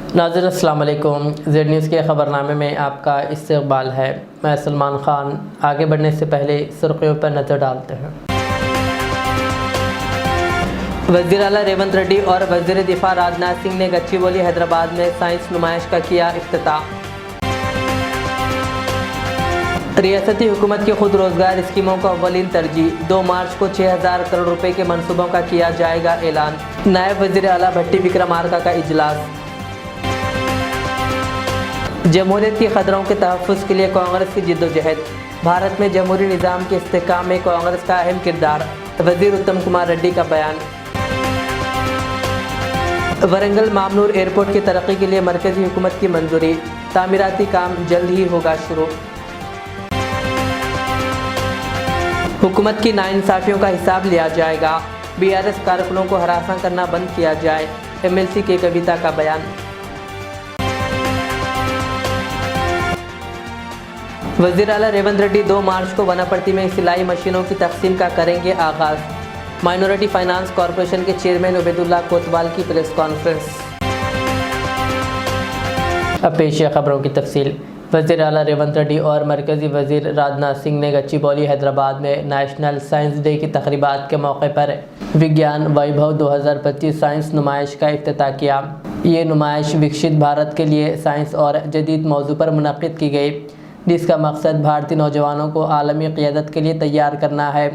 नाज़रीन अस्सलाम वालेकुम। ज़ेड न्यूज़ के ख़बरनामे में आपका इस्तक़बाल है। मैं सलमान ख़ान। आगे बढ़ने से पहले सुर्ख़ियों पर नज़र डालते हैं। वज़ीर आला रेवंत रेड्डी और वज़ीर दिफ़ा राजनाथ सिंह ने गच्चीबौली हैदराबाद में साइंस नुमाइश का किया इफ्तिताह। रियासती हुकूमत की खुद रोज़गार स्कीमों को अव्वलीन तरजीह। 2 मार्च को 6000 करोड़ रुपए के मनसूबों का किया जाएगा ऐलान। नायब वज़ीर आला भट्टी विक्रमार्का का इजलास। जमहूरियत की खतरों के तहफ़्फ़ुज़ के लिए कांग्रेस की जिद्दोजहद। भारत में जमहूरी निज़ाम के इस्तेहकाम में कांग्रेस का अहम किरदार। वज़ीर उत्तम कुमार रेड्डी का बयान। वरंगल मामनूर एयरपोर्ट की तरक्की के लिए मरकज़ी हुकूमत की मंजूरी। तामीराती काम जल्द ही होगा शुरू। हुकूमत की नाइंसाफ़ियों का हिसाब लिया जाएगा। BRS कारकुनों को हरासा करना बंद किया जाए। MLC के कविता का बयान। वज़ीर आला रेवंत रेड्डी 2 मार्च को वनापर्ती में सिलाई मशीनों की तकसीम का करेंगे आगाज़। माइनॉरिटी फाइनेंस कॉरपोरेशन के चेयरमैन उबैदुल्लाह कोतवाल की प्रेस कॉन्फ्रेंस। अब पेश है खबरों की तफसील। वज़ीर आला रेवंत रेड्डी और मरकज़ी वज़ीर राजनाथ सिंह ने गच्चीबौली हैदराबाद में नेशनल साइंस डे की तकरीबात के मौके पर विज्ञान वैभव 2025 साइंस नुमाइश का इफ्तिताह किया। ये नुमाइश विकसित भारत के लिए साइंस और जदीद मौजू पर मुनक़्क़िद की गई, जिसका मकसद भारतीय नौजवानों को आलमी क़ियादत के लिए तैयार करना है।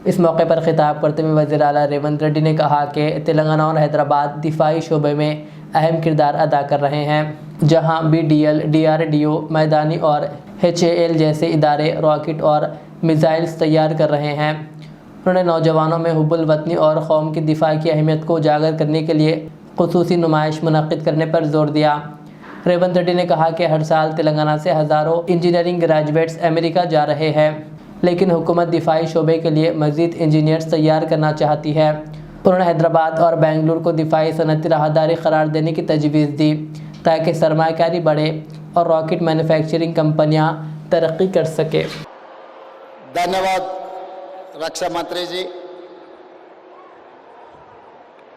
इस मौके पर खिताब करते हुए वज़ीर आला रेवंत रेड्डी ने कहा कि तेलंगाना और हैदराबाद दिफाई शोबे में अहम किरदार अदा कर रहे हैं, जहां BDL, DRDO, मैदानी और HAL जैसे इदारे रॉकेट और मिसाइल्स तैयार कर रहे हैं। उन्होंने नौजवानों में हुब्बुल वतनी और कौम की दिफा की अहमियत को उजागर करने के लिए खुसूसी नुमाइश मुनक़्क़िद करने पर जोर दिया। रेवंत रेड्डी ने कहा कि हर साल तेलंगाना से हज़ारों इंजीनियरिंग ग्रेजुएट्स अमेरिका जा रहे हैं, लेकिन हुकूमत दिफाई शोबे के लिए मज़ीद इंजीनियर्स तैयार करना चाहती है। उन्होंने हैदराबाद और बेंगलुरु को दिफाई सनती राहदारी करार देने की तजवीज़ दी, ताकि सरमायाकारी बढ़े और रॉकेट मैन्युफैक्चरिंग कंपनियां तरक्की कर सके। धन्यवाद रक्षा मंत्री जी।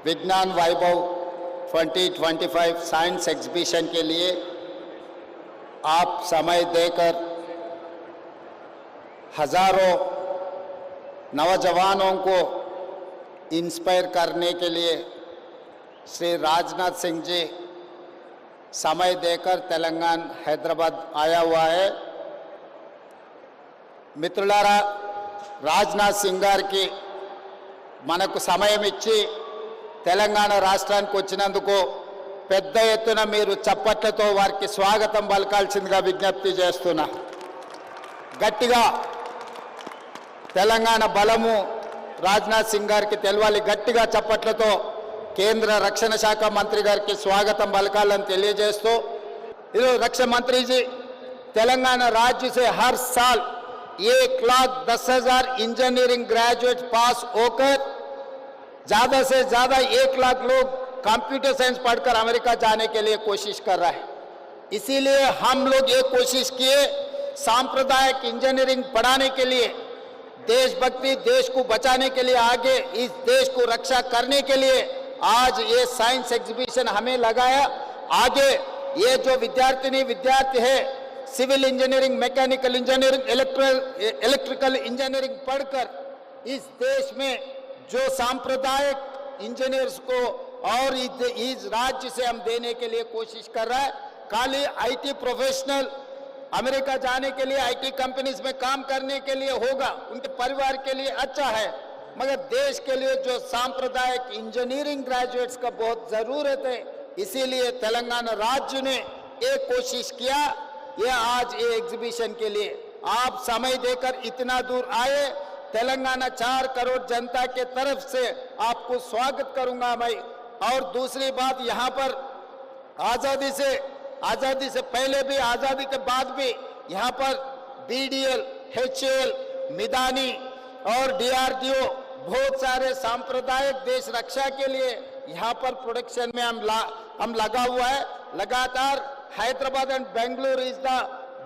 विज्ञान वैभव 2025 साइंस एग्जीबिशन के लिए आप समय देकर हजारों नौजवानों को इंस्पायर करने के लिए श्री राजनाथ सिंह जी समय देकर तेलंगाना हैदराबाद आया हुआ है। మిత్రులారా, రాజ్నాథ్ సింగ్ గారికి మనకు సమయం ఇచ్చి తెలంగాణ రాష్ట్రానికి వచ్చినందుకు పెద్ద ఎత్తున మీరు చప్పట్లతో వారికి స్వాగతం పలకాల్సిందిగా విజ్ఞప్తి చేస్తున్నా. గట్టిగా తెలంగాణ బలము రాజ్నాథ్ సింగ్ గారికి తెలవాలి. గట్టిగా చప్పట్లతో కేంద్ర రక్షణ శాఖ మంత్రి గారికి స్వాగతం పలకాలని తెలియజేస్తూ, ఈరోజు रक्षा मंत्री जी तेलंगाना राज्य से हर साल 1,10,000 इंजीनियरिंग ग्रेजुएट पास होकर ज़्यादा से ज़्यादा 1 लाख लोग कंप्यूटर साइंस पढ़कर अमेरिका जाने के लिए कोशिश कर रहा है। इसीलिए हम लोग ये कोशिश किए सांप्रदायिक इंजीनियरिंग पढ़ाने के लिए, देशभक्ति, देश को बचाने के लिए, आगे इस देश को रक्षा करने के लिए आज ये साइंस एग्जीबिशन हमें लगाया। आगे ये जो विद्यार्थिनी विद्यार्थी है civil engineering, mechanical engineering, electrical engineering पढ़कर इस देश में जो सांप्रदायिक इंजीनियर्स को और इस राज्य से हम देने के लिए कोशिश कर रहा है। खाली IT प्रोफेशनल अमेरिका जाने के लिए, IT कंपनीज में काम करने के लिए होगा, उनके परिवार के लिए अच्छा है, मगर देश के लिए जो सांप्रदायिक इंजीनियरिंग ग्रेजुएट्स का बहुत ज़रूरत है। इसीलिए तेलंगाना राज्य ने एक कोशिश किया, ये आज ये एग्जीबिशन के लिए आप समय देकर इतना दूर आए। तेलंगाना 4 करोड़ जनता के तरफ से आपको स्वागत करूंगा मैं। और दूसरी बात, यहाँ पर आज़ादी से पहले भी, आज़ादी के बाद भी यहाँ पर BDL, HAL, मिदानी और DRDO बहुत सारे सांप्रदायिक देश रक्षा के लिए यहाँ पर प्रोडक्शन में हम लगा हुआ है। लगातार Hyderabad and Bengaluru is the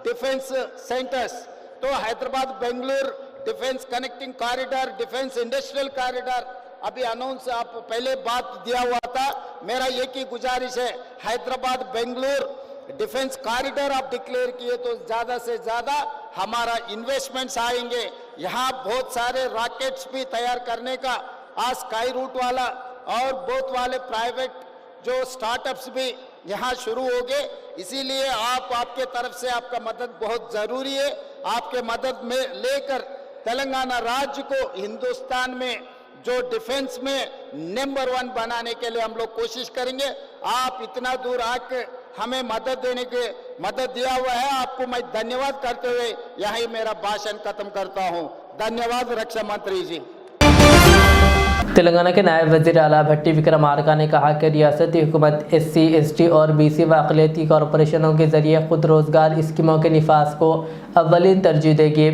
defence centres, तो Hyderabad Bengaluru defence connecting corridor, defence industrial corridor अभी अनाउंस आप पहले बात दिया हुआ था, मेरा एक ही गुजारिश है, हैदराबाद बेंगलुरु डिफेंस कॉरिडोर आप डिक्लेयर किए तो ज्यादा से ज्यादा हमारा इन्वेस्टमेंट्स आएंगे। यहाँ बहुत सारे रॉकेट्स भी तैयार करने का आज स्काई रूट वाला और बहुत वाले प्राइवेट जो स्टार्टअप्स भी यहाँ शुरू हो गए। इसीलिए आपके तरफ से आपका मदद बहुत जरूरी है। आपके मदद में लेकर तेलंगाना राज्य को हिंदुस्तान में जो डिफेंस में नंबर 1 बनाने के लिए हम लोग कोशिश करेंगे। आप इतना दूर आकर हमें मदद दिया हुआ है, आपको मैं धन्यवाद करते हुए यही मेरा भाषण खत्म करता हूं। धन्यवाद रक्षा मंत्री जी। तेलंगाना के नायब वजीर आला भट्टी विक्रमार्का ने कहा कि रियासती हुकूमत SC, ST और BC व अक़लियती कॉरपोरेशनों के जरिए खुद रोज़गार स्कीमों के निफाज को अव्वलीन तरजीह देगी।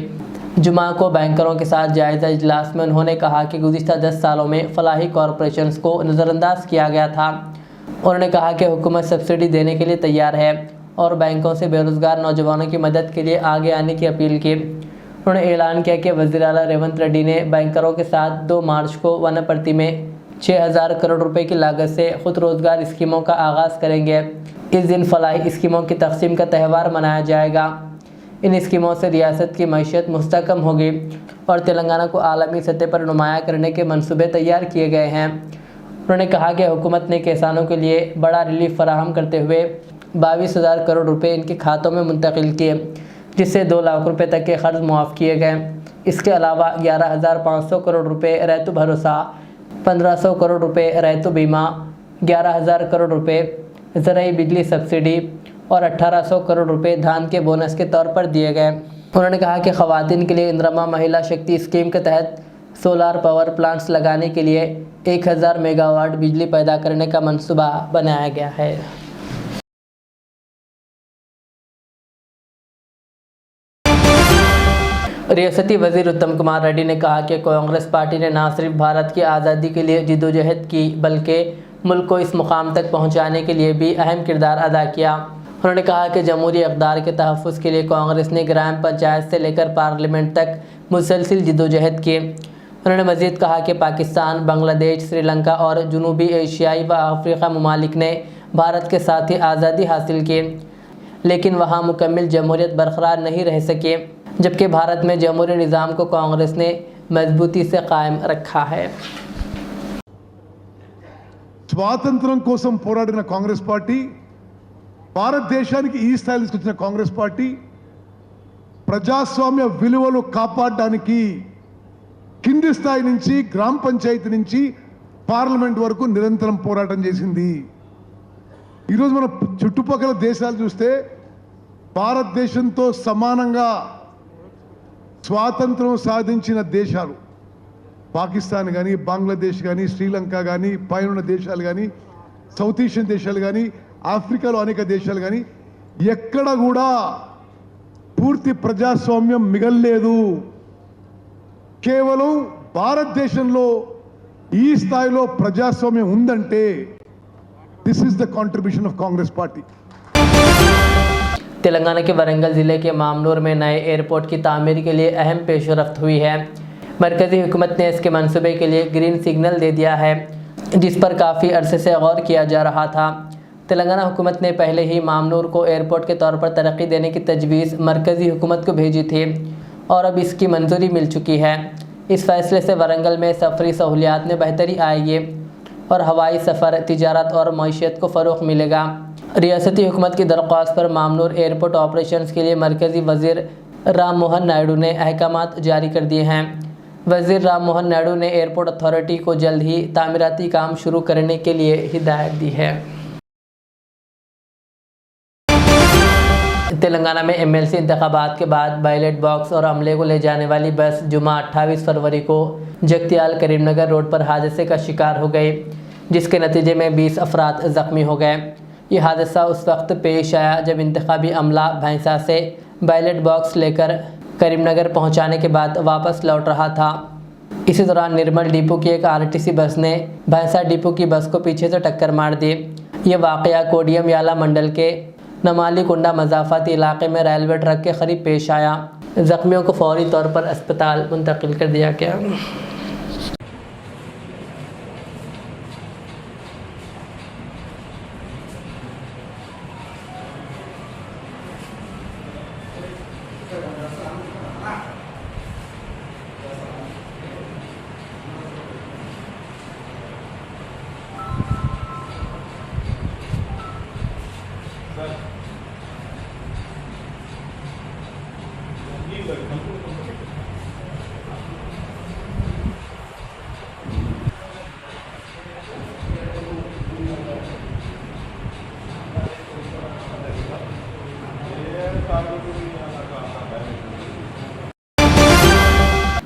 जुमा को बैंकरों के साथ जायज़ा इजलास में उन्होंने कहा कि गुज़िश्ता 10 सालों में फलाही कॉरपोरेशंस को नज़रअंदाज किया गया था। उन्होंने कहा कि हुकूमत सब्सिडी देने के लिए तैयार है और बैंकों से बेरोज़गार नौजवानों की मदद के लिए आगे आने की अपील की। उन्होंने ऐलान किया कि वज़ीर आला रेवंत रेड्डी ने बैंकरों के साथ 2 मार्च को वनपर्ती में 6000 करोड़ रुपए की लागत से खुद रोज़गार स्कीमों का आगाज़ करेंगे। इस दिन फलाही स्कीमों की तकसीम का त्यौहार मनाया जाएगा। इन स्कीमों से रियासत की मईशत मुस्तकम होगी और तेलंगाना को आलमी सतह पर नुमाया करने के मंसूबे तैयार किए गए हैं। उन्होंने कहा कि हुकूमत ने किसानों के लिए बड़ा रिलीफ फराहम करते हुए 22,000 करोड़ रुपए इनके खातों में मुंतकिल किए, जिससे 2 लाख रुपए तक के खर्च मुआफ़ किए गए। इसके अलावा 11,500 करोड़ रुपए रैतु भरोसा, 1,500 करोड़ रुपए रैतु बीमा, 11,000 करोड़ रुपए ज़रई बिजली सब्सिडी और 1,800 करोड़ रुपए धान के बोनस के तौर पर दिए गए। उन्होंने कहा कि ख़वातीन के लिए इंदिरा महिला शक्ति स्कीम के तहत सोलार पावर प्लांट्स लगाने के लिए 1000 मेगावाट बिजली पैदा करने का मंसूबा बनाया गया है। रियासती वज़ीर उत्तम कुमार रेड्डी ने कहा कि कांग्रेस पार्टी ने न सिर्फ भारत की आज़ादी के लिए जिद्दोजहद की बल्कि मुल्क को इस मुकाम तक पहुंचाने के लिए भी अहम किरदार अदा किया। उन्होंने कहा कि जमहूरी इक़्तिदार के तहफ़्फ़ुज़ के लिए कांग्रेस ने ग्राम पंचायत से लेकर पार्लियामेंट तक मुसलसिल जिद्दोजहद की। उन्होंने मज़ीद कहा कि पाकिस्तान, बांग्लादेश, श्रीलंका और जनूबी एशियाई व अफ्रीका ममालिक ने भारत के साथ ही आज़ादी हासिल की, लेकिन वहाँ मुकम्मल जमहूरियत बरकरार नहीं रह सकी, जबकि भारत में जमहूरी निज़ाम को कांग्रेस ने मजबूती से कायम रखा है। స్వాతంత్రం కోసం పోరాడిన కాంగ్రెస్ పార్టీ, భారతదేశానికి ఈ స్థాయిలో తీసుకొచ్చిన కాంగ్రెస్ పార్టీ ప్రజాస్వామ్య విలువలు కాపాడడానికి కింది స్థాయి నుంచి గ్రామ పంచాయతీ నుంచి పార్లమెంట్ వరకు నిరంతరం పోరాటం చేసింది। ఈరోజు మన చుట్టుపక్కల దేశాలు చూస్తే భారతదేశంతో సమానంగా స్వాతంత్రం సాధించిన దేశాలు పాకిస్తాన్ కానీ, బంగ్లాదేశ్ కానీ, శ్రీలంక కానీ, పైన దేశాలు కానీ, సౌత్ ఏషియన్ దేశాలు కానీ, ఆఫ్రికాలో అనేక దేశాలు కానీ ఎక్కడ కూడా పూర్తి ప్రజాస్వామ్యం మిగల్లేదు। కేవలం భారతదేశంలో ఈ స్థాయిలో ప్రజాస్వామ్యం ఉందంటే this is the contribution of Congress party. Telangana के वरंगल ज़िले के मामनूर में नए एयरपोर्ट की तामीर के लिए अहम पेशरफ्त हुई है। मरकज़ी हुकूमत ने इसके मंसूबे के लिए ग्रीन सिग्नल दे दिया है, जिस पर काफ़ी अरसे से गौर किया जा रहा था। तेलंगाना हुकूमत ने पहले ही मामनूर को एयरपोर्ट के तौर पर तरक्की देने की तजवीज़ मरकज़ी हुकूमत को भेजी थी और अब इसकी मंजूरी मिल चुकी है। इस फैसले से वरंगल में सफरी सहूलियात में बेहतरी आएगी और हवाई सफ़र, तिजारत और मईशत को फ़रोग़ मिलेगा। रियासती हुकूमत की दरख्वास्त पर मामनूर एयरपोर्ट ऑपरेशंस के लिए मरकज़ी वज़ीर राम मोहन नायडू ने अहकामात जारी कर दिए हैं। वज़ीर राम मोहन नायडू ने एयरपोर्ट अथॉरिटी को जल्द ही तामीराती काम शुरू करने के लिए हिदायत दी है। तेलंगाना में MLC इंतखाबात के बाद बैलेट बॉक्स और अमले को ले जाने वाली बस जुमा 28 फरवरी को जगतियाल करीमनगर रोड पर हादसे का शिकार हो गई, जिसके नतीजे में 20 अफराद ज़ख्मी हो गए। ये हादसा उस वक्त पेश आया जब इंतखाबी अमला भैंसा से बैलेट बॉक्स लेकर करीमनगर पहुंचाने के बाद वापस लौट रहा था। इसी दौरान निर्मल डिपो की एक RTC बस ने भैंसा डिपो की बस को पीछे से टक्कर मार दी। ये वाक़या कोडियम याला मंडल के नमाली कुंडा मज़ाफ़ाती इलाके में रेलवे ट्रक के करीब पेश आया। ज़ख्मियों को फौरी तौर पर अस्पताल मुंतकिल कर दिया गया।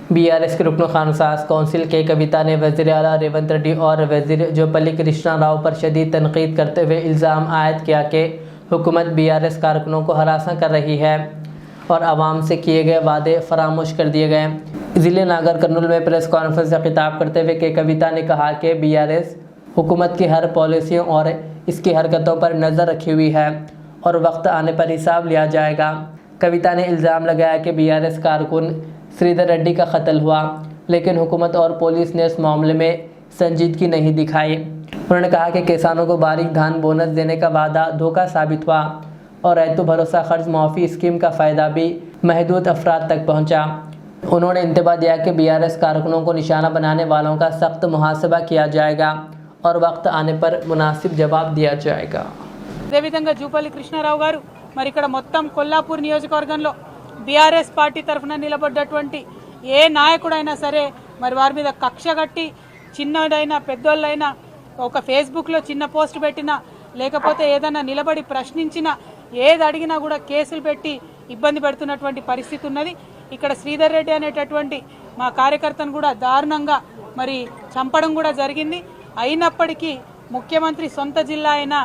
बीआरएस के रुकन खानसाज कौंसिल के कविता ने वज़ीर आला रेवंत रेड्डी और वज़ीर जोपल्ली कृष्णा राव पर शदीद तनकीद करते हुए इल्ज़ाम आयद किया कि हुकूमत बीआरएस कारकुनों को हरासा कर रही है और आवाम से किए गए वादे फरामोश कर दिए गए। ज़िले नागर कर्नूल में प्रेस कॉन्फ्रेंस से खिताब करते हुए के कविता ने कहा कि बीआरएस हुकूमत की हर पॉलिसियों और इसकी हरकतों पर नज़र रखी हुई है और वक्त आने पर हिसाब लिया जाएगा। कविता ने इल्ज़ाम लगाया कि बीआरएस कारकुन श्रीधर रेड्डी का कत्ल हुआ, लेकिन हुकूमत और पुलिस ने इस मामले में संजीदगी नहीं दिखाई। उन्होंने कहा कि किसानों को बारीक धान बोनस देने का वादा धोखा साबित हुआ और रैयतु भरोसा कर्ज माफ़ी स्कीम का फ़ायदा भी महदूद अफराद तक पहुँचा। उन्होंने इंतबा दिया कि बीआरएस कारकुनों को निशाना बनाने वालों का सख्त मुहासबा किया जाएगा और वक्त आने पर मुनासिब जवाब दिया जाएगा। అదేవిధంగా జూపల్లి కృష్ణారావు గారు మరి ఇక్కడ మొత్తం కొల్లాపూర్ నియోజకవర్గంలో బీఆర్ఎస్ పార్టీ తరఫున నిలబడ్డటువంటి ఏ నాయకుడైనా సరే మరి వారి మీద కక్ష కట్టి చిన్నదైనా పెద్దోళ్ళైనా ఒక ఫేస్బుక్లో చిన్న పోస్ట్ పెట్టినా లేకపోతే ఏదైనా నిలబడి ప్రశ్నించినా ఏది అడిగినా కూడా కేసులు పెట్టి ఇబ్బంది పెడుతున్నటువంటి పరిస్థితి ఉన్నది। ఇక్కడ శ్రీధర్ రెడ్డి అనేటటువంటి మా కార్యకర్తను కూడా దారుణంగా మరి చంపడం కూడా జరిగింది। అయినప్పటికీ ముఖ్యమంత్రి సొంత జిల్లా అయిన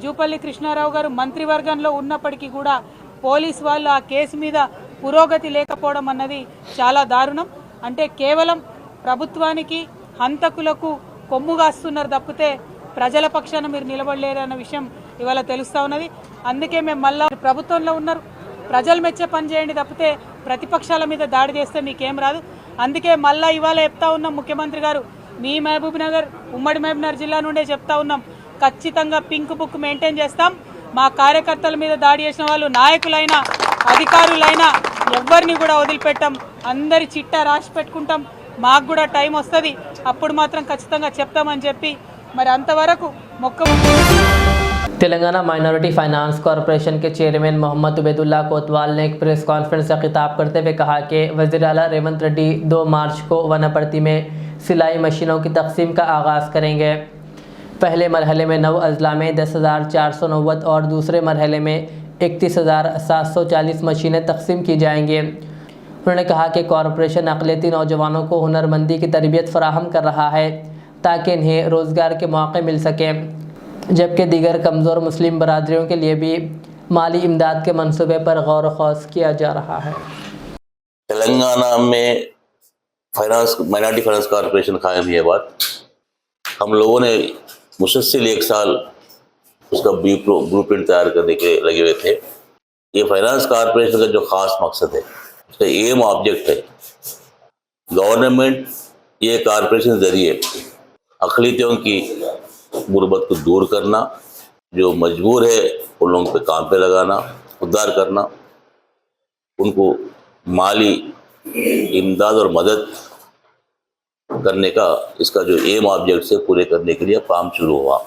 జూపల్లి కృష్ణారావు గారు మంత్రివర్గంలో ఉన్నప్పటికీ కూడా పోలీస్ వాళ్ళు ఆ కేసు మీద పురోగతి లేకపోవడం అన్నది చాలా దారుణం। అంటే కేవలం ప్రభుత్వానికి హంతకులకు కొమ్ముగాస్తున్నారు తప్పితే ప్రజల పక్షాన మీరు నిలబడలేరన్న విషయం ఇవాళ తెలుస్తూ ఉన్నది। అందుకే మేము మళ్ళా ప్రభుత్వంలో ఉన్నారు, ప్రజలు మెచ్చే పని చేయండి తప్పితే ప్రతిపక్షాల మీద దాడి చేస్తే మీకేం రాదు। అందుకే మళ్ళా ఇవాళ చెప్తా ఉన్నాం, ముఖ్యమంత్రి గారు మీ మహబూబ్ నగర్ ఉమ్మడి మహబూబ్ నగర్ జిల్లా నుండే చెప్తా ఉన్నాం, ఖచ్చితంగా పింక్ బుక్ మెయింటైన్ చేస్తాం। మా కార్యకర్తల మీద దాడి చేసిన వాళ్ళు నాయకులైనా అధికారులైనా ఎవరిని కూడా వదిలిపెట్టాం, అందరి చిట్టా రాసి పెట్టుకుంటాం। మాకు కూడా టైం వస్తుంది, అప్పుడు మాత్రం ఖచ్చితంగా చెప్తామని చెప్పి మరి అంతవరకు तेलंगाना माइनॉरिटी फाइनेंस कॉरपोरेशन के चेयरमैन मोहम्मद उबैदुल्ला कोतवाल ने एक प्रेस कॉन्फ्रेंस से खिताब करते हुए कहा कि वज़ीर आला रेवंत रेड्डी 2 मार्च को वनपर्ती में सिलाई मशीनों की तकसीम का आगाज़ करेंगे। पहले मरहले में 9 अजला में 10,490 और दूसरे मरहले में 31,740 मशीनें तकसीम की जाएंगी। उन्होंने कहा कि कॉरपोरेशन अक़लियती नौजवानों को हुनरमंदी की तरबियत फ़राहम कर रहा है ताकि इन्हें रोज़गार के मौक़े मिल सकें, जबकि दीगर कमज़ोर मुस्लिम बरादरियों के लिए भी माली इमदाद के मंसूबे पर गौर ख़ौस किया जा रहा है। तेलंगाना में माइनॉरिटी फाइनेंस कॉरपोरेशन कायम हुई है बात, हम लोगों ने मुसलसल 1 साल उसका ब्लू प्रिंट तैयार करने के लगे हुए थे। ये फाइनेंस कॉरपोरेशन का जो ख़ास मकसद है, उसका एम ऑब्जेक्ट है गवर्नमेंट ये कॉरपोरेशन के ज़रिए अक़लियतों की गुर्बत को दूर करना, जो मजबूर है उन लोगों पे काम पे लगाना, उद्धार करना, उनको माली इमदाद और मदद करने का इसका जो एम ऑब्जेक्ट से पूरे करने के लिए काम शुरू हुआ।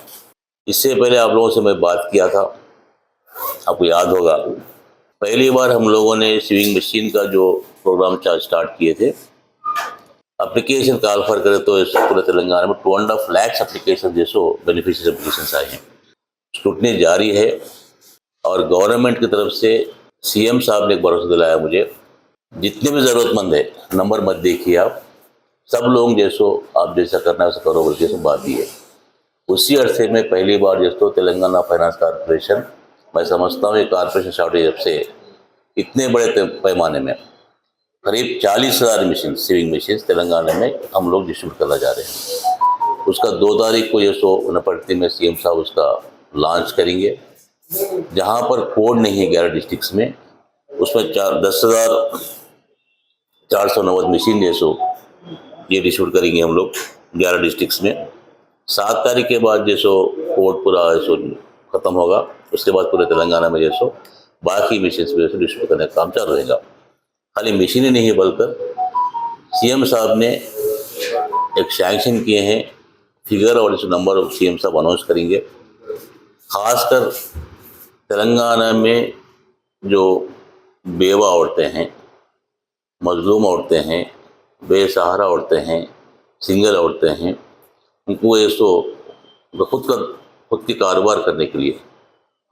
इससे पहले आप लोगों से मैं बात किया था, आपको याद होगा, पहली बार हम लोगों ने सीविंग मशीन का जो प्रोग्राम स्टार्ट किए थे, एप्लीकेशन काल फर करें तो इस पूरे तेलंगाना में 2.5 लाख एप्लीकेशन जैसो बेनिफिशियरी एप्लीकेशन आए हैं। स्क्रूटनी जारी है और गवर्नमेंट की तरफ से सीएम साहब ने एक भरोसा दिलाया मुझे, जितने भी ज़रूरतमंद है नंबर मत देखिए आप, सब लोग जैसो आप जैसा करना है वैसा करो बोल के बात ही है। उसी अरसे में पहली बार जैसो तेलंगाना फाइनेंस कॉरपोरेशन, मैं समझता हूँ ये कॉरपोरेशन स्टार्ट जब से इतने बड़े पैमाने में करीब 40,000 मशीन सीविंग मशीन तेलंगाना में हम लोग डिस्ट्रीब्यूट करना जा रहे हैं। उसका 2 तारीख को ये वनपर्ती में सीएम साहब उसका लॉन्च करेंगे, जहाँ पर कोड नहीं है 11 डिस्ट्रिक्ट्स में, उसमें 10,490 मशीन जैसो ये डिस्ट्रीब्यूट करेंगे हम लोग 11 डिस्ट्रिक्ट्स में। 7 तारीख के बाद जैसो कोड पूरा जैसो ख़त्म होगा, उसके बाद पूरे तेलंगाना में जैसो बाकी मशीन पे डिस्ट्रीब्यूट करने का काम चालू रहेगा। खाली मशीनें नहीं बल्कि सीएम साहब ने एक सैंक्शन किए हैं फिगर और इस नंबर सीएम साहब अनाउंस करेंगे। ख़ासकर तेलंगाना में जो बेवा औरतें हैं, मजलूम औरतें हैं, बेसहारा औरतें हैं, सिंगल औरतें हैं, उनको ऐसो खुद की कारोबार करने के लिए,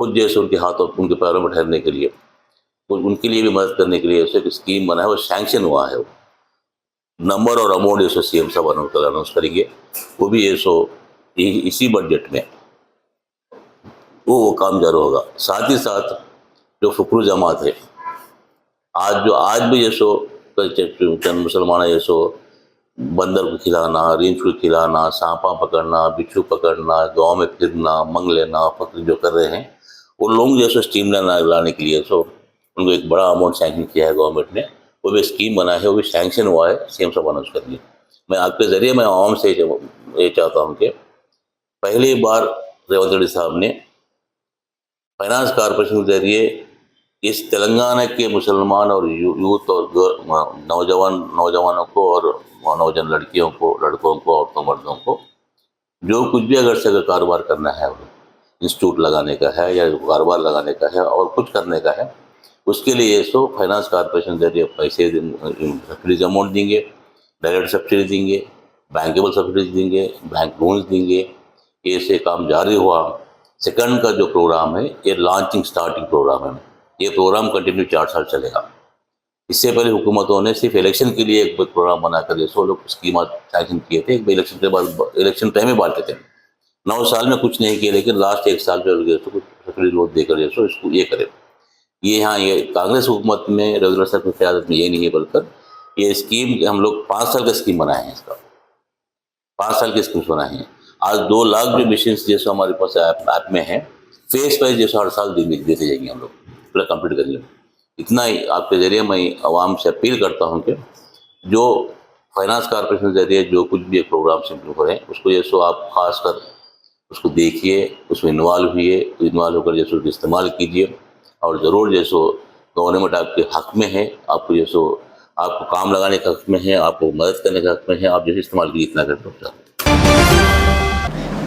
खुद जैसे उनके हाथों उनके पैरों में ठहरने के लिए, उनके लिए भी मदद करने के लिए ऐसे एक स्कीम बना है, वो सैंक्शन हुआ है। नंबर और अमाउंट ये सो CM साहब अनाउंस करेंगे, वो भी ये सो इसी बजट में वो काम जारी होगा। साथ ही साथ जो फुकरू जमात है, आज भी ये सो चंद मुसलमान ये सो बंदर को खिलाना, रींछ को खिलाना, सांपा पकड़ना, बिच्छू पकड़ना, गांव में फिरना, मंग लेना, फक्र जो कर रहे हैं, वो लोग जैसे स्टीम लाने के लिए सो उनको एक बड़ा अमाउंट सैंक्शन किया है गवर्नमेंट ने, वो भी स्कीम बना है, वो भी सैंक्शन हुआ है, CM साहब अनाउंस कर दिए। मैं आपके ज़रिए मैं आवाम से ये चाहता हूँ कि पहली बार रेवंत रेड्डी साहब ने फाइनेंस कॉरपोरेशन के जरिए इस तेलंगाना के मुसलमान और यूथ और नौजवानों को और नौजवान लड़कियों को, लड़कों को, औरतों मर्दों को जो कुछ भी अगर से कारोबार करना है, इंस्टीट्यूट लगाने का है या कारोबार लगाने का है और कुछ करने का है, उसके लिए ये सो फाइनेंस कॉरपोरेशन के जरिए पैसे सब्सिडीज अमाउंट देंगे, डायरेक्ट सब्सिडी देंगे, बैंकेबल सब्सिडीज देंगे, बैंक लोन्स देंगे। ये से काम जारी हुआ। सेकंड का जो प्रोग्राम है ये लॉन्चिंग स्टार्टिंग प्रोग्राम है। ये प्रोग्राम कंटिन्यू 4 साल चलेगा। इससे पहले हुकूमतों ने सिर्फ इलेक्शन के लिए एक प्रोग्राम बनाकर जैसे लोग स्कीम सैंक्शन किए थे, इलेक्शन के बाद इलेक्शन टाइम में बांटते थे। 9 साल में कुछ नहीं किया, लेकिन लास्ट 1 साल जो जैसे कुछ सब्सिडी लोन देकर जैसे इसको ये करे। ये यहाँ ये कांग्रेस हुकूमत में रविंद्र साहब की क़यादत में ये नहीं है, बल्कि ये स्कीम हम लोग 5 साल का स्कीम बनाए हैं। इसका 5 साल की स्कीम बनाए हैं। आज 2 लाख जो मशीन जैसे हमारे पास ऐप में है, फेस वाइज जैसे हर साल देते जाएंगे, हम लोग पूरा कंप्लीट करेंगे। इतना ही आपके ज़रिए मैं आवाम से अपील करता हूँ कि जो फाइनेंस कॉरपोरेशन के ज़रिए जो कुछ भी एक प्रोग्राम सिंपल हो रहे हैं, उसको ये सो आप खास कर उसको देखिए, उसमें इन्वॉल्व होकर जैसे उसको इस्तेमाल कीजिए। और ज़रूर जैसो गवर्नमेंट आपके हक़ में है, आपको जैसो आपको काम लगाने के हक़ में है, आपको मदद करने के हक़ में है, आप जैसे इस्तेमाल कीजिए इतना कर सकते हैं।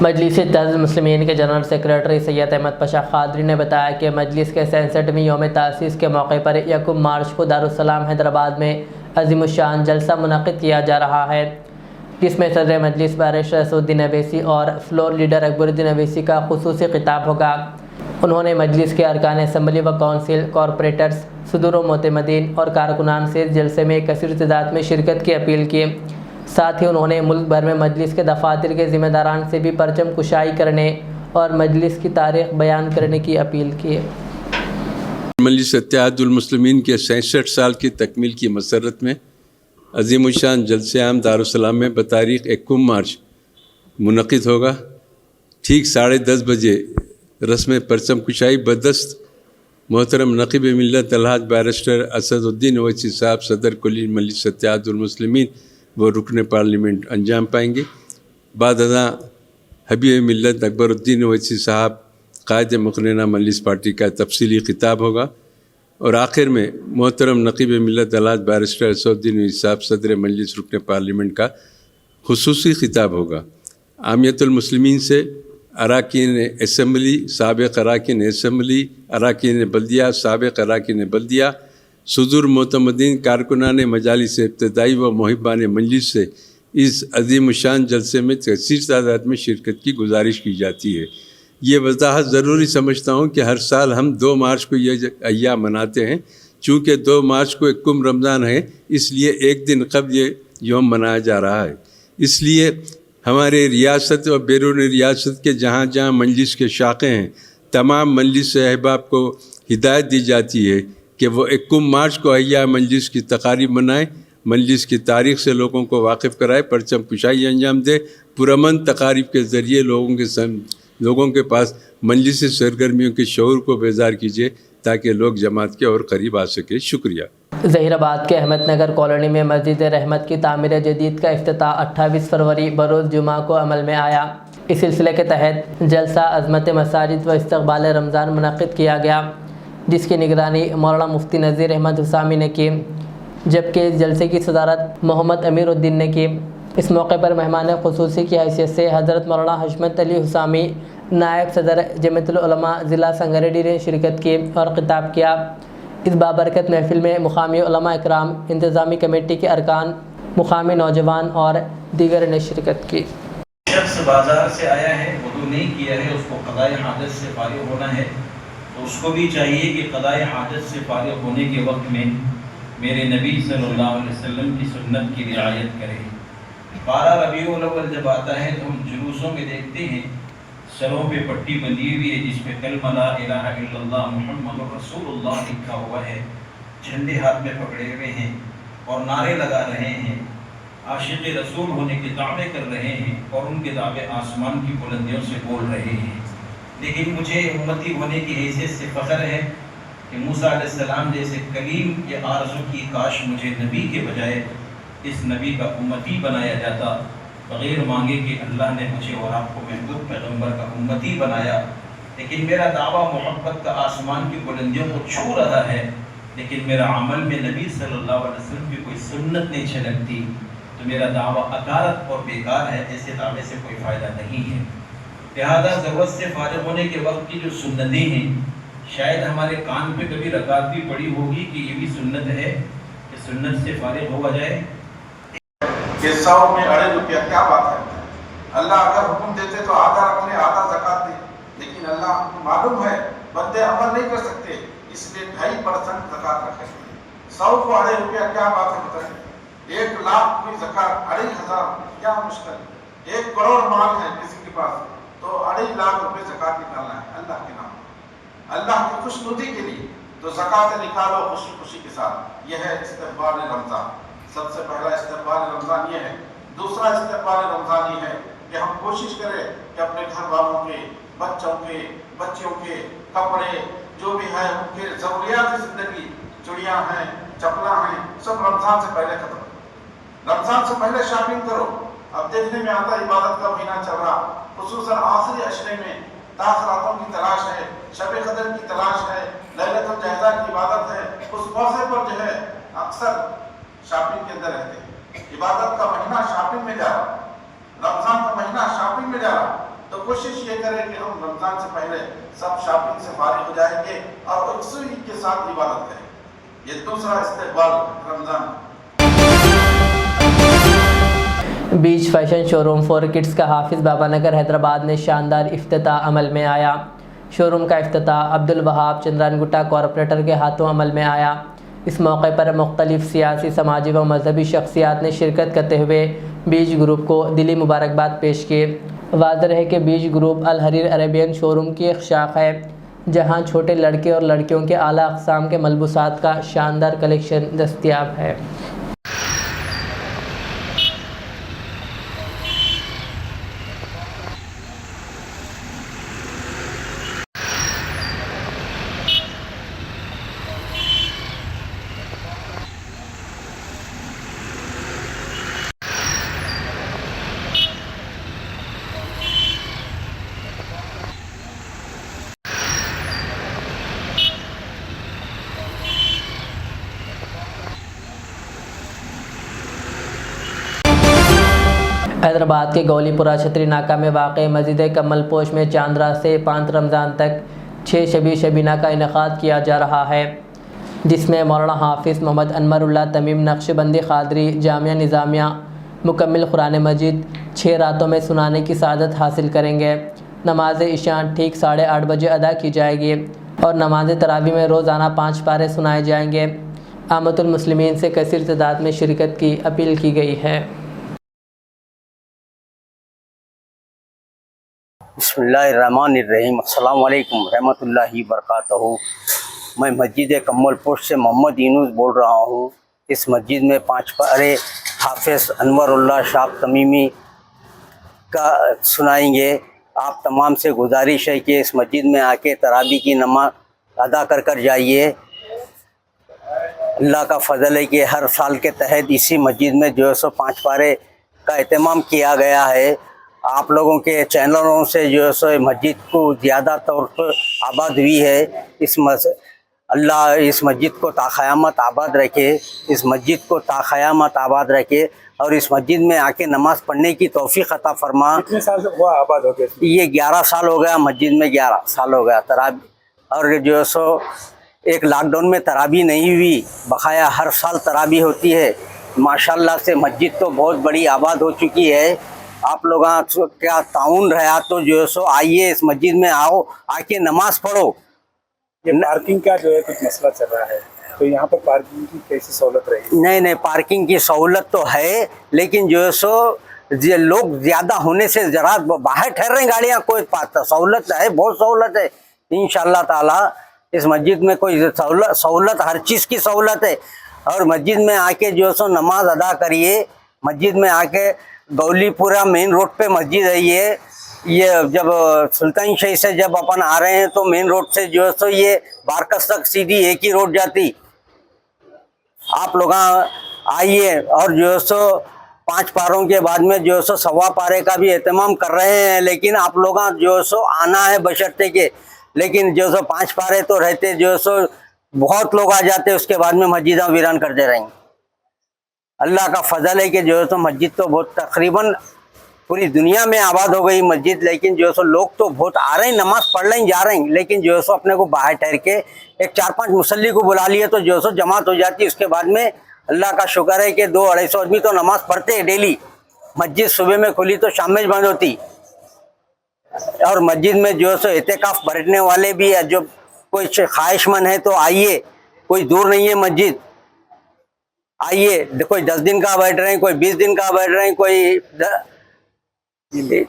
मजलिस इत्तेहादुल मुस्लिमीन के जनरल सेक्रेटरी सैयद अहमद पाशा खादरी ने बताया कि मजलिस के 67वीं यौम तासीस के मौके पर 1 मार्च को दारुस्सलाम हैदराबाद में अज़ीमुश्शान जलसा मुनक़िद किया जा रहा है, जिसमें सदर मजलिस बारिश असदुद्दीन अवैसी और फ्लोर लीडर अकबरुद्दीन अवैसी का खुसूसी खिताब होगा। उन्होंने मजलिस के अरकान असम्बली व कौंसिल, कॉरपोरेटर्स, सदर व मोतमदीन और कारकुनान से जलसे में कसीर तादाद में शिरकत की अपील की। साथ ही उन्होंने मुल्क भर में मजलिस के दफातर के ज़िम्मेदारान से भी परचम कुशाई करने और मजलिस की तारीख़ बयान करने की अपील की। मजलिस इत्तेहादुल मुस्लिमीन के 66 साल की तकमील की मसरत में अज़ीमुश्शान जलसे आम दारुस्सलाम में बतारीख़ 1 मार्च मुनक़िद होगा। ठीक 10:30 बजे रस्म परचम कुशाई बदस्त मोहतरम नक़ीब मिल्लत अलहाज बैरिस्टर असदुद्दीन ओवैसी साहब सदर कुली मजलिस इत्तेहादुल मुस्लिमीन व रुकन पार्लियामेंट अंजाम पाएंगे। बाद अज़ां हबीब मिल्लत अकबरुद्दीन ओवैसी साहब कायद मुक़र्रना मजलिस पार्टी का तफसीली खिताब होगा और आखिर में मोहतरम नक़ीब मिल्लत अलहाज बैरिस्टर असदुद्दीन ओवैसी साहब सदर मजलिस रुकन पार्लियामेंट का खुसूसी खिताब होगा। आमियतुल मुस्लिमीन से अराकीन असम्बली, साबिक़ अराकीन असम्बली, अराकीन बल्दिया, साबिक़ अराकीन बल्दिया, सुदूर मोतमदीन, कारकुनान मजालिस इब्तदाई व मुहिबान मजलिस से इस अज़ीमुश्शान जलसे में कसीर तादाद में शिरकत की गुजारिश की जाती है। ये वजाहत ज़रूरी समझता हूँ कि हर साल हम 2 मार्च को ये अय्याम मनाते हैं। चूँकि 2 मार्च को 1 रमज़ान है, इसलिए एक दिन कबल ये यौम मनाया जा रहा है। इसलिए हमारे रियासत और बैरून रियासत के जहाँ जहाँ मजलिस के शाखे हैं, तमाम मजलिस अहबाब को हिदायत दी जाती है कि वो 1 मार्च को अय्याम मजलिस की तकारीब मनाएं, मजलिस की तारीख़ से लोगों को वाकिफ़ कराए, परचम कुशाई अंजाम दे, पुरअमन तकारीब के ज़रिए लोगों के पास मजलिस सरगर्मियों के शऊर को बेजार कीजिए ताकि लोग जमात के और करीब आ सके। शुक्रिया। ज़हीराबाद के अहमदनगर कॉलोनी में मस्जिद रहमत की तामीर जदीद का इफ्तिताह 28 फरवरी बरोज़ जुमा को अमल में आया। इस सिलसिले के तहत जलसा अज़मत मसाजिद व इस्तक़बाल रमज़ान मुनक़िद किया गया, जिसकी निगरानी मौलाना मुफ्ती नज़ीर अहमद हुसामी ने की, जबकि जलसे की सदारत मोहम्मद अमीरुद्दीन ने की। इस मौके पर मेहमान ख़ुसूसी की हैसियत से हज़रत मौलाना हशमत अली हुसामी, नायब सदर जमीयतुल उलमा ज़िला संगारेड्डी ने शिरकत की और खिताब किया। इस बाबरकत महफिल में मुकामी उलमा इकराम, इंतज़ामी कमेटी के अरकान, मुकामी नौजवान और दीगर ने शिरकत की। शख्स बाज़ार से आया है, वुज़ू नहीं किया है, उसको क़ज़ाए हाजत से फारिग होना है, तो उसको भी चाहिए कि क़ज़ाए हाजत से फारिग होने के वक्त में मेरे नबी सल्लल्लाहु अलैहि वसल्लम की सुन्नत की रियायत करें। 12 रबीउल अव्वल जब आता है तो हम जुलूसों में देखते हैं सरों पे पट्टी बंधी हुई है जिस पे कलमा ला इलाहा इल्लल्लाह मुहम्मदुर रसूलुल्लाह लिखा हुआ है। झंडे हाथ में पकड़े हुए हैं और नारे लगा रहे हैं, आशिक़ रसूल होने के दावे कर रहे हैं और उनके दावे आसमान की बुलंदियों से बोल रहे हैं। लेकिन मुझे उम्मती होने की हैसियत से फ़ख्र है कि मूसा अलैहिस्सलाम जैसे कलीम ये आरज़ू की काश मुझे नबी के बजाय इस नबी का उम्मती बनाया जाता, बग़ैर मांगे कि अल्लाह ने मुझे और आपको महबूब पैगम्बर का उम्मती बनाया। लेकिन मेरा दावा मोहब्बत का आसमान की बुलंदियों को छू रहा है, लेकिन मेरा अमल में नबी सल्लल्लाहु अलैहि वसल्लम की कोई सुन्नत नहीं छलकती, तो मेरा दावा अकारत और बेकार है। ऐसे दावे से कोई फ़ायदा नहीं है। लिहाजा ज़रूरत से फारिग होने के वक्त की जो सुन्नतें हैं, शायद हमारे कान पे कभी रकात भी पड़ी होगी कि ये भी सुन्नत है कि सुन्नत से फारिग हो जाए। ये 100 में अड़े रुपया क्या बात है। अल्लाह अगर हुक्म देते तो आधा रख ले, आधा ज़कात दे, लेकिन अल्लाह को मालूम है बंदे अमल नहीं कर सकते, इसलिए 2.5% ज़कात रखे। 100 को अड़े रुपया क्या बात है बताइए। 1 लाख की ज़कात 2,500 क्या मुश्किल। 1 करोड़ माल है किसी के पास तो 2.5 लाख रुपए ज़कात निकालना है अल्लाह के नाम, अल्लाह की खुशनुदी के लिए। तो ज़कात निकालो खुशी खुशी के साथ। यह है इस्तक़बाल रमज़ान। सबसे पहला इस्तक़बाल रमज़ान ये है। दूसरा इस्तक़बाल रमज़ान ये है कि हम कोशिश करें कि अपने घर वालों के, बच्चों के, बच्चियों के कपड़े जो भी है उनके ज़रूरियात ज़िंदगी, चूड़ियाँ हैं, चप्पला हैं, सब रमज़ान से पहले खत्म। रमज़ान से पहले शॉपिंग करो। अब देखने में आता इबादत का महीना चल रहा, खुसूसन आखिरी अशरे में ताख़रातों की तलाश है, शब क़द्र की तलाश है, लैलतुल जहज़ा की इबादत है। उस मौके पर जो है अक्सर शॉपिंग के अंदर रहते हैं। इबादत का महीना शॉपिंग में जा रहा, रमज़ान का महीना शॉपिंग में जा रहा। तो कोशिश ये करें कि हम रमज़ान से पहले सब शॉपिंग से फारिग हो जाएंगे और उसी के साथ इबादत करें। ये दूसरा इस्तक़बाल रमज़ान। बीच फैशन शोरूम फॉर किड्स का हाफिज़ बाबा नगर हैदराबाद में शानदार इफ्तिताह अमल में आया। शोरूम का इफ्तिताह अब्दुल वहाब चंद्रानगुट्टा कॉरपोरेटर के हाथों अमल में आया। इस मौके पर मुख्तलिफ सियासी, समाजी व मजहबी शख्सियात ने शिरकत करते हुए बीज ग्रुप को दिली मुबारकबाद पेश की। वाज़ेह है कि बीज ग्रुप अल हरीर अरेबियन शोरूम की एक शाख है जहां छोटे लड़के और लड़कियों के आला अक़साम के मलबूसात का शानदार कलेक्शन दस्तियाब है। हैदराबाद के गौलीपुरा छतरी नाका में वाक़ मस्जिद कमल पोश में चांद्रा से 5 रमज़ान तक 6 शबी शबीना का इनेकाद किया जा रहा है, जिसमें मौलाना हाफिज़ मोहम्मद अनवरुल्लाह तमीम नक्शबंदी क़ादरी जामिया निज़ामिया मुकम्मिल कुरान मजीद 6 रातों में सुनाने की सआदत हासिल करेंगे। नमाज इशा ठीक 8:30 बजे अदा की जाएगी और नमाज तरावी में रोज़ाना 5 पारे सुनाए जाएंगे। आमतुल मुस्लिमीन से कसीर तादाद में शिरकत की अपील की गई है। बिस्मिल्लाहिर्रहमानिर्रहीम, अस्सलाम वालेकुम रहमतुल्लाहि बरकातहू। मैं मस्जिद कम्मल पोश से मोहम्मद यूनुस बोल रहा हूँ। इस मस्जिद में 5 पारे हाफिज़ अनवरुल्लाह शाह तमीमी का सुनाएंगे। आप तमाम से गुजारिश है कि इस मस्जिद में आके तरावी की नमाज अदा कर जाइए। अल्लाह का फ़ज़ल है कि हर साल के तहत इसी मस्जिद में जो है सो 5 पारे का एहतमाम किया गया है। आप लोगों के चैनलों से जो है सो मस्जिद को ज़्यादा तौर पर आबाद हुई है। अल्लाह इस मस्जिद को ताक़यामत आबाद रखे, इस मस्जिद को ताक़यामत आबाद रखे और इस मस्जिद में आके नमाज़ पढ़ने की तौफ़ीक़ अता फरमा। कितने साल से हुआ आबाद हो गया? ये 11 साल हो गया, मस्जिद में 11 साल हो गया तरावी। और जो है सो एक लॉकडाउन में तरावी नहीं हुई, बकाया हर साल तरावी होती है। माशाल्लाह से मस्जिद तो बहुत बड़ी आबाद हो चुकी है। आप लोग क्या ताउन रहा तो जो है सो आइए इस मस्जिद में आओ, आके नमाज़ पढ़ो। ये पार्किंग का जो है कुछ मसला चल रहा है, तो यहाँ पर पार्किंग की कैसी सहूलत रहेगी? नहीं, पार्किंग की सहूलत तो है, लेकिन जो है सो लोग ज्यादा होने से जरा बाहर ठहर रहे गाड़ियाँ, कोई सहूलत है, बहुत सहूलत है। इंशाअल्लाह ताला इस मस्जिद में कोई सहूलत हर चीज़ की सहूलत है। और मस्जिद में आके जो है सो नमाज अदा करिए। मस्जिद में आके गौलीपुरा मेन रोड पे मस्जिद है ये जब सुल्तान शाही से जब अपन आ रहे हैं तो मेन रोड से जो है सो ये बारकस तक सीधी एक ही रोड जाती। आप लोग आइए, और जो है सो 5 पारों के बाद में जो है सो 1.25 पारे का भी एहतमाम कर रहे हैं, लेकिन आप लोग जो है सो आना है बशर्ते के। लेकिन जो है सो 5 पारे तो रहते, जो है सो बहुत लोग आ जाते, उसके बाद में मस्जिद वीरान करते रहेंगे। अल्लाह का फजल है कि जो है सो मस्जिद तो बहुत तकरीबन पूरी दुनिया में आबाद हो गई मस्जिद, लेकिन जो है सो लोग तो बहुत आ रहे हैं, नमाज पढ़ रहे हैं, जा रहे हैं, लेकिन जो है सो अपने को बाहर ठहर के एक 4-5 मुसल्ली को बुला लिए तो जो है सो जमात हो जाती है। उसके बाद में अल्लाह का शुक्र है कि 200-250 आदमी तो नमाज पढ़ते हैं डेली। मस्जिद सुबह में खुली तो शाम में बंद होती। और मस्जिद में जो है सो एहतिकाफ बैठने वाले भी है, जो कोई ख्वाहिशमंद है तो आइए, कोई दूर नहीं है मस्जिद, आइए। कोई 10 दिन का बैठ रहे हैं, कोई 20 दिन का बैठ रहे हैं, कोई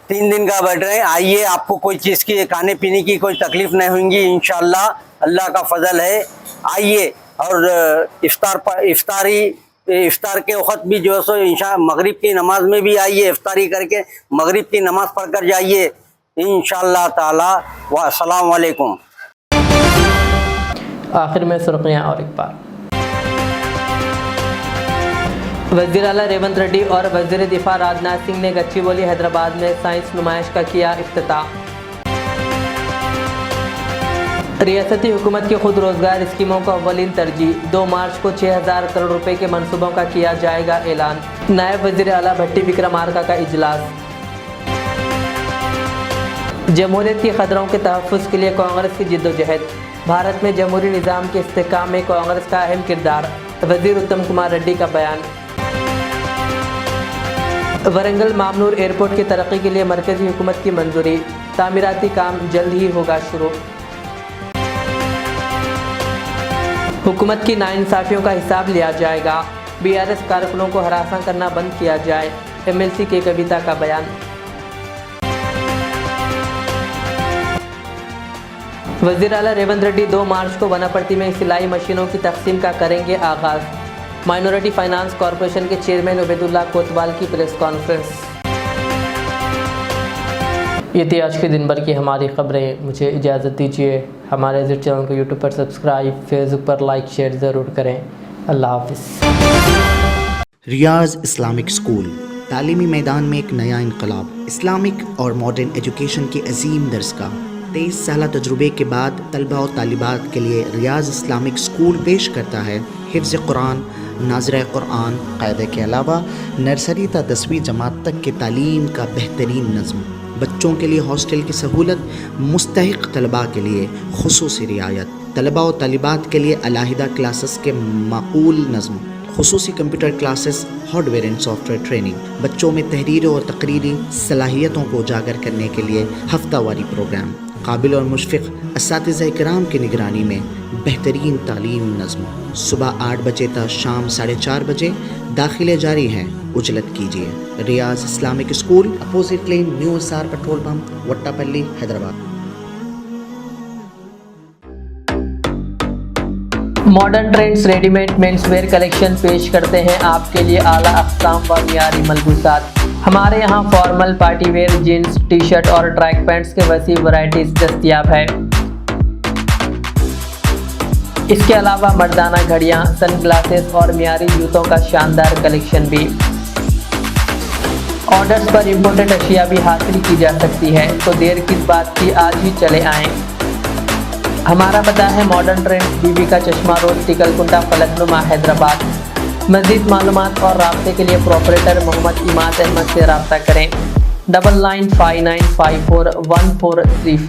3 दिन का बैठ रहे हैं, आइए। आपको कोई चीज़ की खाने पीने की कोई तकलीफ नहीं होगी इंशाअल्लाह, अल्लाह का फजल है। आइए, और इफ्तार के वक्त भी जो है सो इंशाअल्लाह मगरिब की नमाज में भी आइए, इफ्तारी करके मगरिब की नमाज पढ़कर जाइए इंशाअल्लाह ताला। व अस्सलाम वालेकुम। आखिर में सुर्खियाँ और एक बार। वज़ीर आला रेवंत रेड्डी और वज़ीर दिफा राजनाथ सिंह ने गच्चीबौली हैदराबाद में साइंस नुमाइश का किया इफ्तिताह। रियासती हुकूमत की खुद रोजगार स्कीमों को अव्वलीन तरजीह। 2 मार्च को 6000 करोड़ रुपए के मंसूबों का किया जाएगा ऐलान। नायब वज़ीर आला भट्टी विक्रमार्का का इजलास। जमहूरियत के खतरों के तहफ़्फ़ुज़ के लिए कांग्रेस की जिद्दोजहद। भारत में जमहूरी निज़ाम के इस्तेहकाम में कांग्रेस का अहम किरदार। वज़ीर उत्तम कुमार रेड्डी का बयान। वरंगल मामनूर एयरपोर्ट की तरक्की के लिए मरकज़ी हुकूमत की मंजूरी। तामीराती काम जल्द ही होगा शुरू। हुकूमत की नाइंसाफ़ियों का हिसाब लिया जाएगा। BRS कारकुनों को हरासा करना बंद किया जाए। MLC के कविता का बयान। वज़ीर आला रेवंत रेड्डी 2 मार्च को वनापर्ती में सिलाई मशीनों की तकसीम का करेंगे आगाज़। माइनॉरिटी फाइनेंस कॉरपोरेशन के चेयरमैन उबैदुल्लाह कोतवाल की प्रेस कॉन्फ्रेंस। ये थी आज के दिन भर की हमारी खबरें। मुझे इजाज़त दीजिए। हमारे चैनल को यूट्यूब पर सब्सक्राइब, फेसबुक पर लाइक शेयर ज़रूर करें। अल्लाह हाफ़िज़। रियाज इस्लामिक स्कूल तालीमी मैदान में एक नया इनकलाब। इस्लामिक और मॉडर्न एजुकेशन की अजीम दरसगाह। 23 साल तजुर्बे के बाद तलबा और तालिबात के लिए रियाज इस्लामिक स्कूल पेश करता है हिफ्ज़ कुरान, नाज़िरा कुरान, क़ायदे के अलावा नर्सरी ta 10वीं जमात तक की तालीम का बेहतरीन नज़्म। बच्चों के लिए हॉस्टल की सहूलत, मुस्तहिक़ तलबा के लिए खुसूसी रियायत, तलबा और तालिबात के लिए अलहदा क्लासेस के माकूल नज़्म, खुसूसी computer classes, hardware and software training. बच्चों में तहरीरी और तकरीरी सलाहियतों को उजागर करने के लिए हफ्तावारी प्रोग्राम। काबिल और मुशफ़िक़ असातिज़ा इकराम की निगरानी में बेहतरीन तालीम नज़्म। सुबह 8 बजे तक शाम 4:30 बजे दाखिले जारी हैं। उजलत कीजिए। Riyaz Islamic school, opposite lane, new SR petrol pump, Vattapalli, Hyderabad. Modern trends readymade menswear collection पेश करते हैं आपके लिए आला अक़साम व मियारी मलबूसात। हमारे यहाँ formal, party wear, jeans, T shirt और ट्रैक पैंट्स के वसी वैरायटीज दस्तयाब है। इसके अलावा मर्दाना घड़ियाँ, सनग्लासेस और मियारी जूतों का शानदार कलेक्शन भी। ऑर्डर्स पर इम्पोर्टेड अशिया भी हासिल की जा सकती है, तो देर किस बात की, आज ही चले आएँ। हमारा पता है मॉडर्न ट्रेंड्स, बीबी का चश्मा रोड, टिकलकुंटा, फलकनुमा, हैदराबाद। मज़ीद मालूमात और राब्ते के लिए प्रोपरेटर मोहम्मद इमाद अहमद से रब्ता करें। 9959541434।